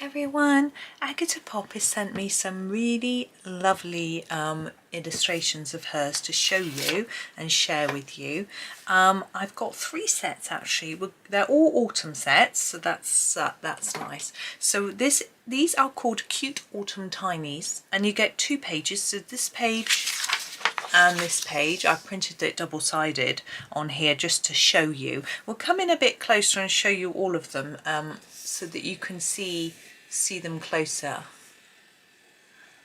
everyone, Agotapop has sent me some really lovely illustrations of hers to show you and share with you. I've got 3 sets actually. They're all autumn sets, so that's nice. So these are called Cute Autumn Tinies, and you get 2 pages. So this page and this page, I've printed it double-sided on here just to show you. We'll come in a bit closer and show you all of them so that you can see them closer.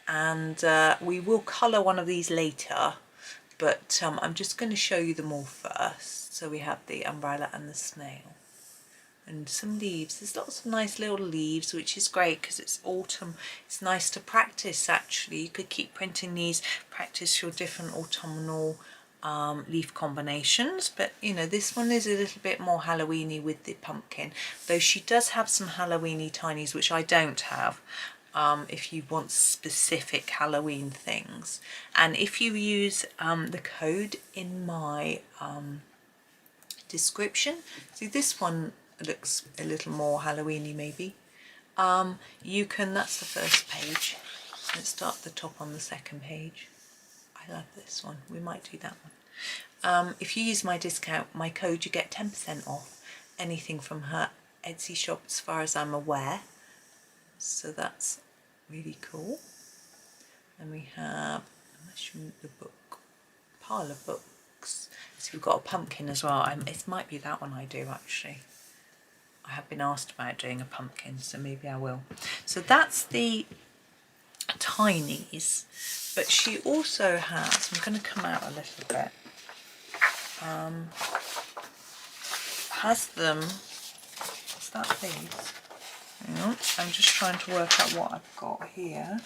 And we will colour one of these later, but I'm just going to show you them all first. So we have the umbrella and the snail and some leaves. There's lots of nice little leaves, which is great because it's autumn. It's nice to practice actually. You could keep printing these, practice your different autumnal leaf combinations, but you know, this one is a little bit more Halloweeny with the pumpkin, though she does have some Halloweeny tinies which I don't have. If you want specific Halloween things, and if you use the code in my description, see this one looks a little more Halloweeny maybe, you can, that's the first page. Let's start at the top on the second page. I love this one. We might do that one. If you use my discount, my code, you get 10% off anything from her Etsy shop as far as I'm aware. So that's really cool. And we have, let's show you the book, pile of books. So we've got a pumpkin as well. It might be that one I do actually. I have been asked about doing a pumpkin, so maybe I will. So that's the tinies. But she also has, I'm going to come out a little bit, has them, is that these? Hang on, I'm just trying to work out what I've got here.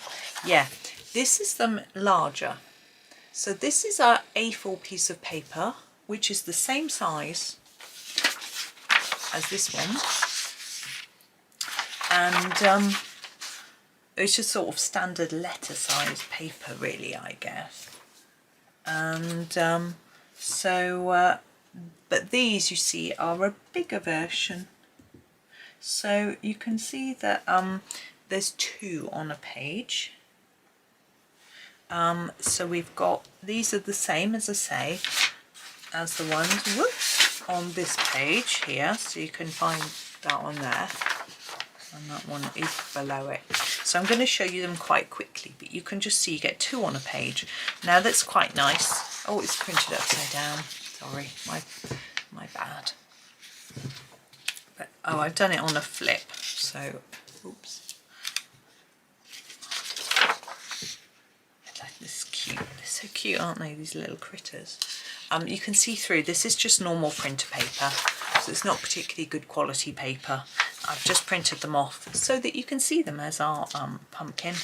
Yeah, this is them larger. So this is our A4 piece of paper, which is the same size as this one. And it's just sort of standard letter size paper really, I guess. And but these you see are a bigger version. So you can see that there's 2 on a page. So we've got, these are the same as I say, as the ones on this page here. So you can find that one there. And that one is below it. So I'm going to show you them quite quickly, but you can just see you get 2 on a page. Now that's quite nice. Oh, it's printed upside down. Sorry, my bad. But, oh, I've done it on a flip. So, oops. This is cute. They're so cute, aren't they? These little critters. You can see through. This is just normal printer paper, so it's not particularly good quality paper. I've just printed them off so that you can see them as our pumpkin.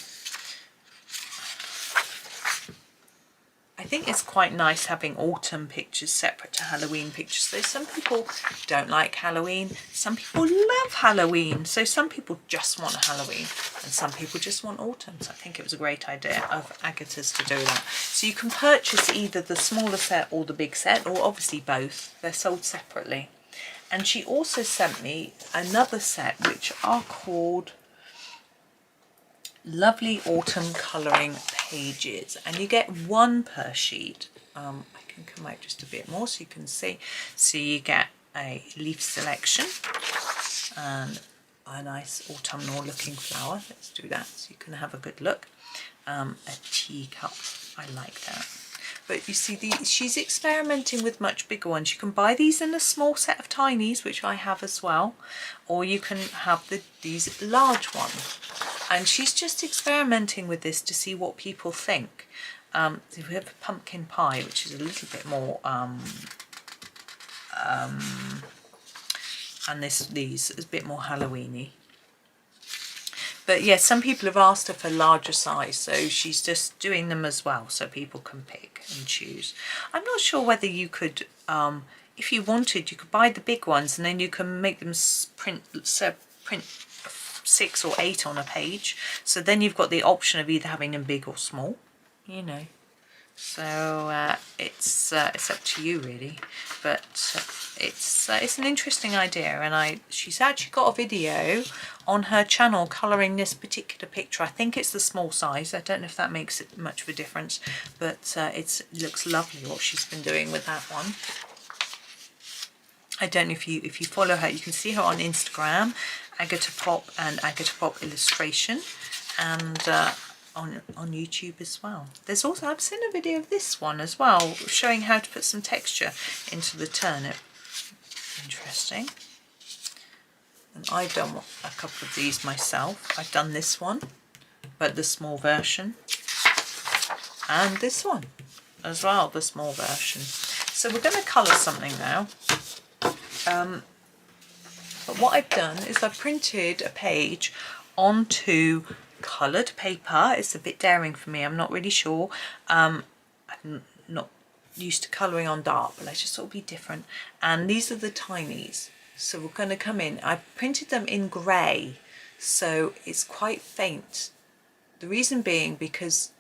I think it's quite nice having autumn pictures separate to Halloween pictures. So some people don't like Halloween, some people love Halloween. So some people just want Halloween and some people just want autumn. So I think it was a great idea of Agatha's to do that. So you can purchase either the smaller set or the big set, or obviously both. They're sold separately. And she also sent me another set which are called Lovely Autumn Colouring Pages, and you get 1 per sheet. I can come out just a bit more so you can see. So you get a leaf selection and a nice autumnal looking flower. Let's do that so you can have a good look. A teacup, I like that. But you see, she's experimenting with much bigger ones. You can buy these in a small set of tinies, which I have as well, or you can have these large ones. And she's just experimenting with this to see what people think. So we have a pumpkin pie, which is a little bit more, and these is a bit more Halloweeny. But yeah, some people have asked her for larger size, so she's just doing them as well, so people can pick and choose. I'm not sure whether you could, if you wanted, you could buy the big ones and then you can make them print 6 or 8 on a page. So then you've got the option of either having them big or small, you know. So it's up to you really, but it's an interesting idea, and she's actually got a video on her channel colouring this particular picture. I think it's the small size. I don't know if that makes it much of a difference, but it looks lovely what she's been doing with that one. I don't know if you follow her, you can see her on Instagram, Agotapop and Agotapop Illustration, and on YouTube as well. There's also, I've seen a video of this one as well, showing how to put some texture into the turnip. Interesting. And I've done a couple of these myself. I've done this one, but the small version, and this one as well, the small version. So we're going to colour something now. But what I've done is I've printed a page onto coloured paper. It's a bit daring for me, I'm not really sure. I'm not used to colouring on dark, but I just thought it would be different. And these are the tinies. So we're going to come in. I printed them in grey, so it's quite faint. The reason being because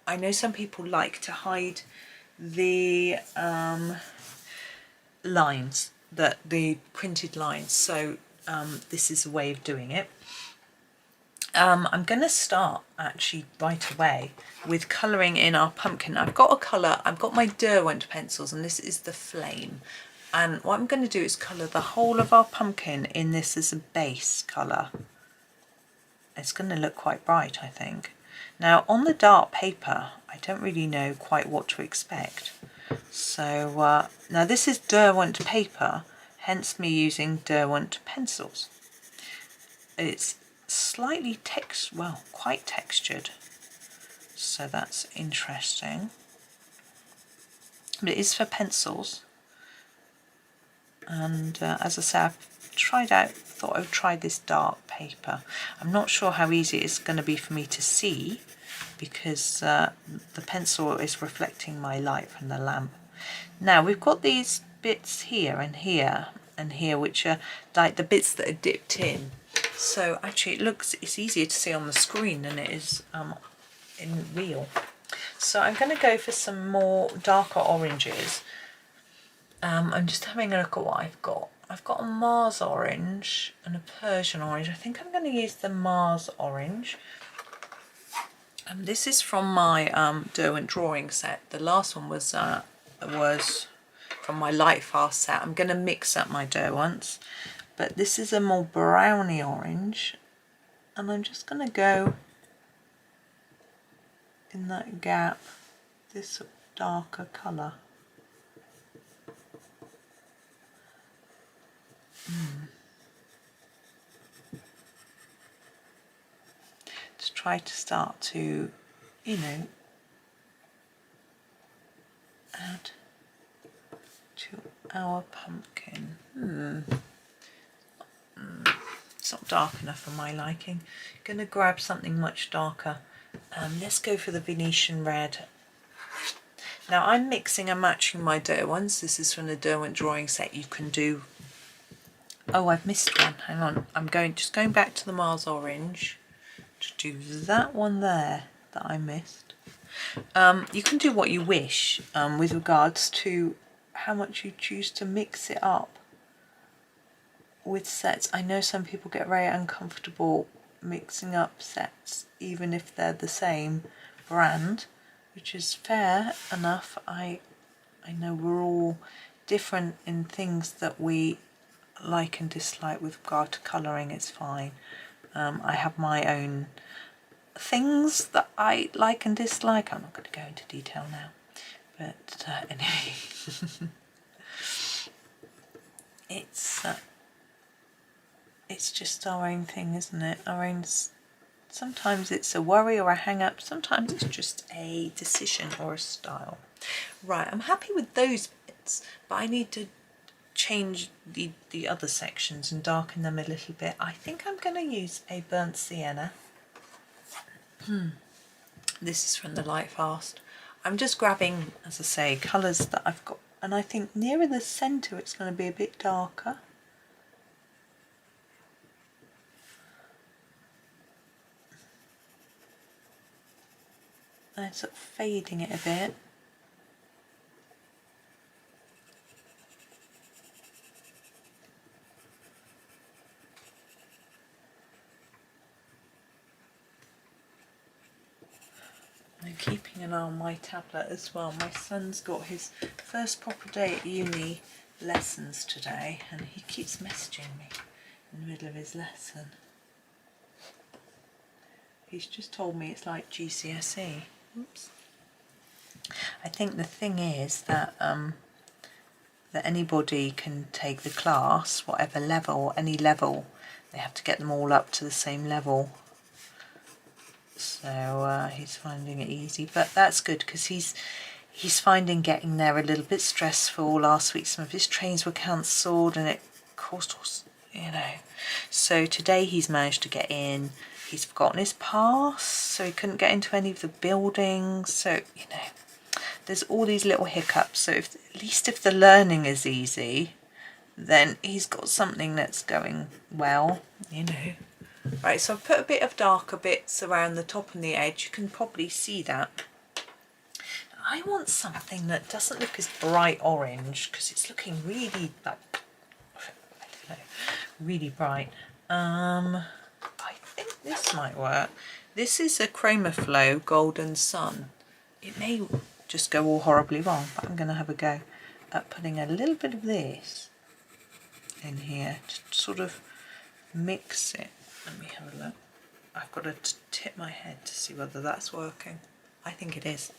I know some people like to hide the lines, the printed lines, so this is a way of doing it. I'm going to start actually right away with colouring in our pumpkin. I've got a colour, I've got my Derwent pencils, and this is the Flame, and what I'm going to do is colour the whole of our pumpkin in this as a base colour. It's going to look quite bright, I think. Now on the dark paper I don't really know quite what to expect. So now this is Derwent paper, hence me using Derwent pencils. It's slightly quite textured, so that's interesting. But it is for pencils, and as I say, I've thought I would try this dark paper. I'm not sure how easy it's going to be for me to see, because the pencil is reflecting my light from the lamp. Now we've got these bits here and here and here, which are like the bits that are dipped in. So actually it's easier to see on the screen than it is in real. So I'm going to go for some more darker oranges. I'm just having a look at what I've got. I've got a Mars orange and a Persian orange. I think I'm going to use the Mars orange. This is from my Derwent drawing set. The last one was from my Lightfast set. I'm going to mix up my Derwents, but this is a more browny orange, and I'm just going to go in that gap, this darker colour. To try to start to, you know, add to our pumpkin. It's not dark enough for my liking. Going to grab something much darker. Let's go for the Venetian red. Now I'm mixing and matching my Derwents. This is from the Derwent drawing set. You can do... Oh, I've missed one. Hang on. I'm just going back to the Mars orange to do that one there that I missed. You can do what you wish with regards to how much you choose to mix it up with sets. I know some people get very uncomfortable mixing up sets even if they're the same brand, which is fair enough. I know we're all different in things that we like and dislike with regard to colouring. It's fine. I have my own things that I like and dislike. I'm not going to go into detail now, but anyway. It's just our own thing, isn't it? Our own. Sometimes it's a worry or a hang-up. Sometimes it's just a decision or a style. Right, I'm happy with those bits, but I need to change the other sections and darken them a little bit. I think I'm going to use a burnt sienna. This is from the Lightfast. I'm just grabbing, as I say, colours that I've got, and I think nearer the centre it's going to be a bit darker. I'm sort of fading it a bit. I'm keeping an eye on my tablet as well. My son's got his first proper day at uni lessons today, and he keeps messaging me in the middle of his lesson. He's just told me it's like GCSE. Oops. I think the thing is that that anybody can take the class, whatever level, any level. They have to get them all up to the same level. So he's finding it easy, but that's good because he's finding getting there a little bit stressful. Last week some of his trains were cancelled and it caused us, you know. So today he's managed to get in. He's forgotten his pass, so he couldn't get into any of the buildings. So, you know, there's all these little hiccups. So at least if the learning is easy, then he's got something that's going well, you know. Right, so I've put a bit of darker bits around the top and the edge. You can probably see that. I want something that doesn't look as bright orange because it's looking really like, I don't know, really bright. I think this might work. This is a Chromaflow Golden Sun. It may just go all horribly wrong, but I'm going to have a go at putting a little bit of this in here to sort of mix it. Let me have a look. I've got to tip my head to see whether that's working. I think it is.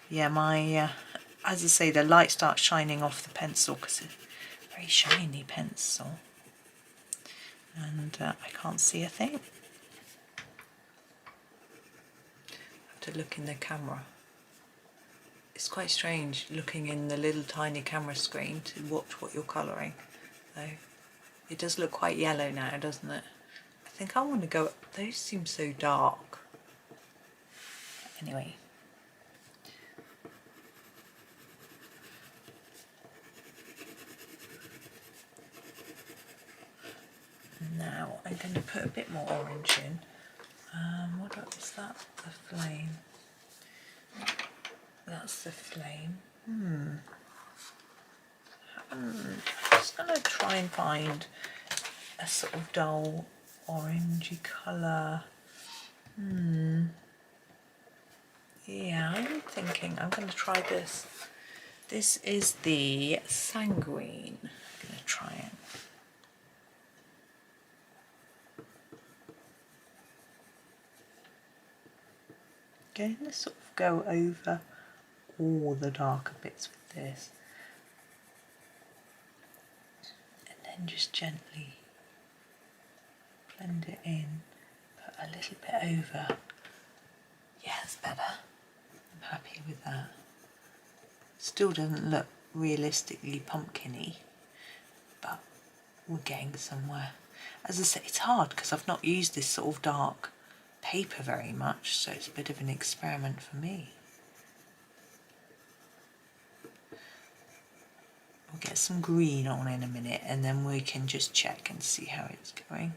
Yeah, my, as I say, the light starts shining off the pencil because it's a very shiny pencil. And I can't see a thing. I have to look in the camera. It's quite strange looking in the little tiny camera screen to watch what you're colouring. Though it does look quite yellow now, doesn't it? I think I want to go, those seem so dark. Anyway. Now I'm going to put a bit more orange in. What is that? The flame. That's the flame. I'm just going to try and find a sort of dull orangey colour. Yeah, I'm thinking I'm going to try this. This is the Sanguine. I'm going to try it. Going to sort of go over all the darker bits with this. And then just gently blend it in, put a little bit over. Yeah, it's better. I'm happy with that. Still doesn't look realistically pumpkin-y, but we're getting somewhere. As I say, it's hard because I've not used this sort of dark paper very much, so it's a bit of an experiment for me. We'll get some green on in a minute and then we can just check and see how it's going.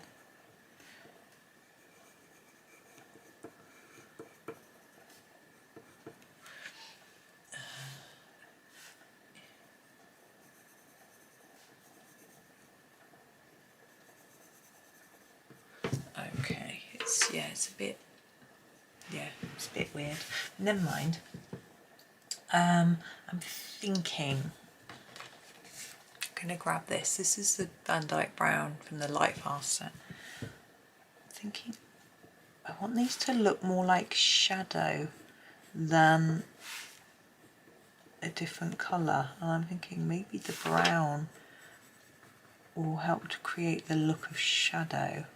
Okay, it's a bit, it's a bit weird. Never mind. I'm thinking I'm going to grab this. This is the Van Dyke Brown from the Lightfast set. I'm thinking I want these to look more like shadow than a different colour, and I'm thinking maybe the brown will help to create the look of shadow.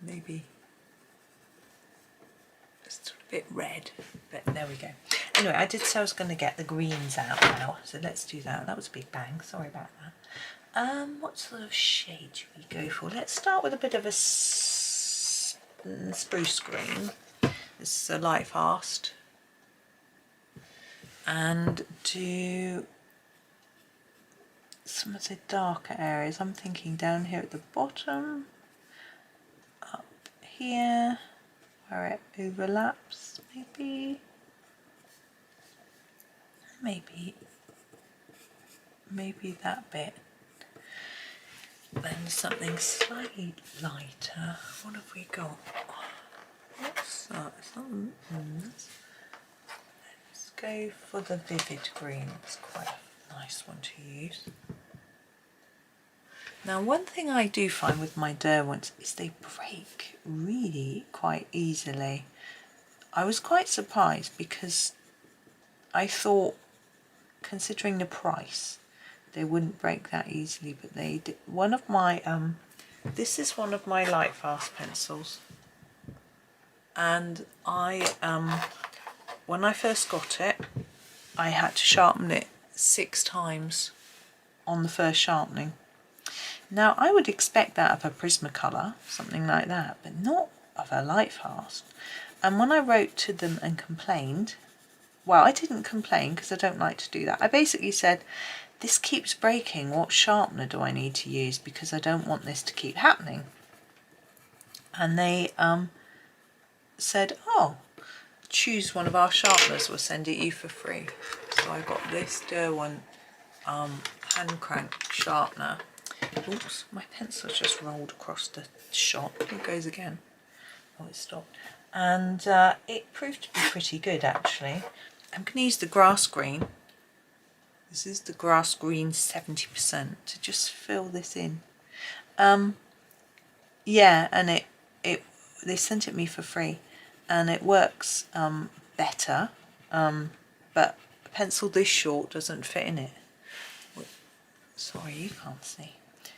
Maybe just a bit red, but there we go. Anyway, I did say I was going to get the greens out now, so let's do that. That was a big bang, sorry about that. What sort of shade should we go for? Let's start with a bit of a spruce green. This is a Lightfast. And do some of the darker areas. I'm thinking down here at the bottom, up here where it overlaps, maybe that bit. Then something slightly lighter. What have we got? What's that? Let's go for the vivid green. It's quite a nice one to use. Now, one thing I do find with my Derwents is they break really quite easily. I was quite surprised because I thought, considering the price, they wouldn't break that easily, but they did. One of my this is one of my Lightfast pencils, and I when I first got it, I had to sharpen it 6 times on the first sharpening. Now, I would expect that of a Prismacolor, something like that, but not of a Lightfast. And when I wrote to them and complained, well, I didn't complain because I don't like to do that. I basically said, this keeps breaking. What sharpener do I need to use? Because I don't want this to keep happening. And they said, oh, choose one of our sharpeners. We'll send it you for free. So I got this Derwent hand crank sharpener. Oops, my pencil just rolled across the shot. Here it goes again. Oh, it stopped. And it proved to be pretty good, actually. I'm going to use the grass green. This is the grass green 70% to just fill this in. Yeah, and they sent it me for free, and it works better. But a pencil this short doesn't fit in it. Sorry, you can't see.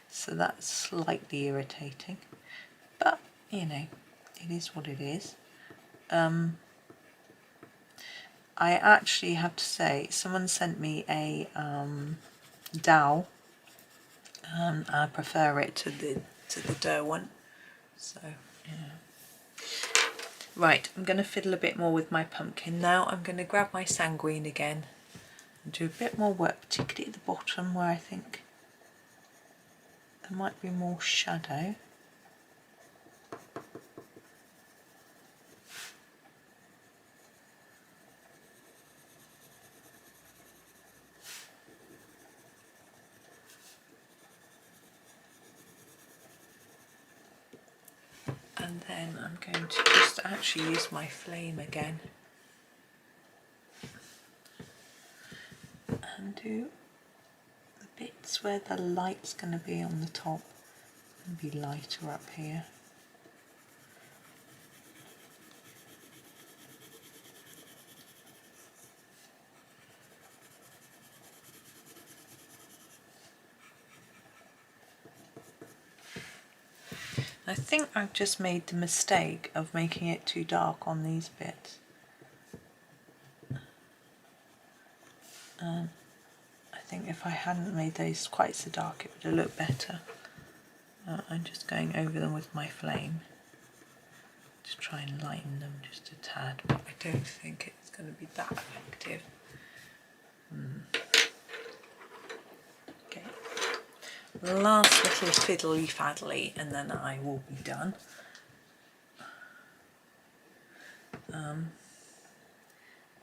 So that's slightly irritating, but you know, it is what it is. I actually have to say, someone sent me a dowel, and I prefer it to the Derwent. So yeah. Right, I'm going to fiddle a bit more with my pumpkin now. I'm going to grab my Sanguine again and do a bit more work, particularly at the bottom where I think there might be more shadow. And then I'm going to just actually use my flame again and do the bits where the light's going to be on the top and be lighter up here. I think I've just made the mistake of making it too dark on these bits. I think if I hadn't made those quite so dark, it would have looked better. I'm just going over them with my flame to try and lighten them just a tad, but I don't think it's going to be that effective. Okay, last little fiddly faddly and then I will be done.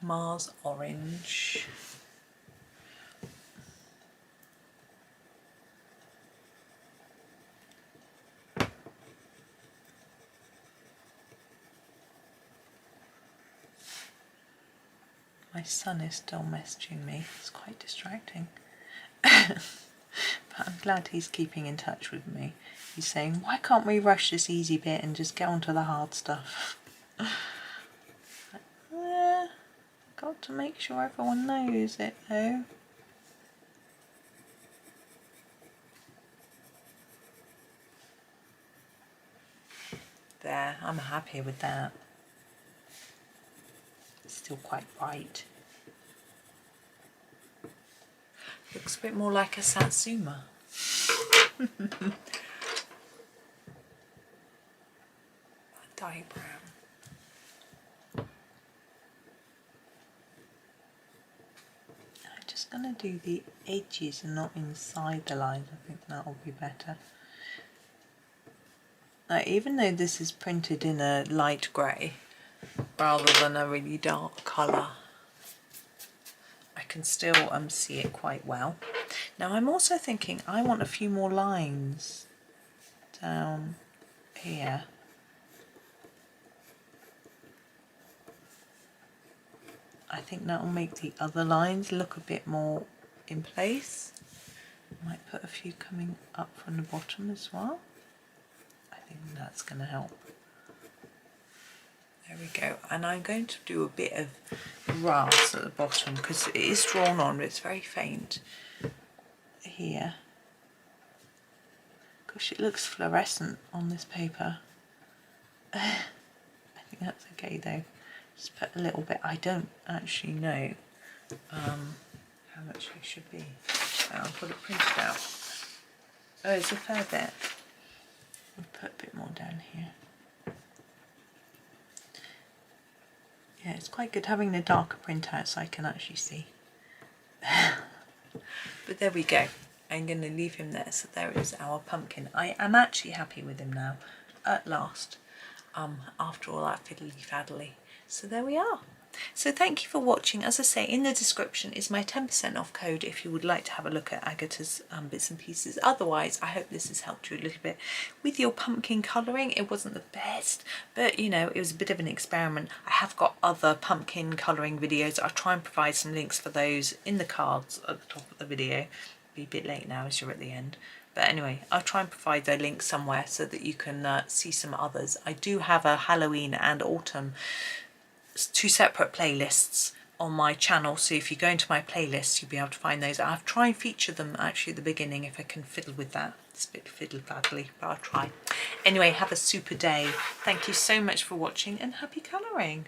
Mars Orange. My son is still messaging me. It's quite distracting. But I'm glad he's keeping in touch with me. He's saying, why can't we rush this easy bit and just get on to the hard stuff? Got to make sure everyone knows it though. There, I'm happy with that. It's still quite bright. Looks a bit more like a Satsuma. A dye brown. I'm just going to do the edges and not inside the lines. I think that will be better. Now, even though this is printed in a light grey rather than a really dark colour, I can still see it quite well. Now I'm also thinking I want a few more lines down here. I think that will make the other lines look a bit more in place. Might put a few coming up from the bottom as well. I think that's going to help. There we go. And I'm going to do a bit of grass at the bottom because it is drawn on, but it's very faint here. Gosh, it looks fluorescent on this paper. I think that's okay though. Just put a little bit. I don't actually know how much it should be. I'll put it printed out. Oh, it's a fair bit. I'll put a bit more down here. Yeah, it's quite good having the darker printout so I can actually see. But there we go. I'm going to leave him there. So there is our pumpkin. I am actually happy with him now, at last, after all that fiddly-faddly. So there we are. So thank you for watching. As I say, in the description is my 10% off code if you would like to have a look at Agata's bits and pieces. Otherwise, I hope this has helped you a little bit with your pumpkin colouring. It wasn't the best, but you know, it was a bit of an experiment. I have got other pumpkin colouring videos. I'll try and provide some links for those in the cards at the top of the video. It'll be a bit late now as you're at the end. But anyway, I'll try and provide their links somewhere so that you can see some others. I do have a Halloween and autumn, two separate playlists on my channel, so if you go into my playlist you'll be able to find those. I'll try and feature them actually at the beginning if I can fiddle with that. It's a bit fiddle-faddly, but I'll try. Anyway, have a super day. Thank you so much for watching and happy colouring.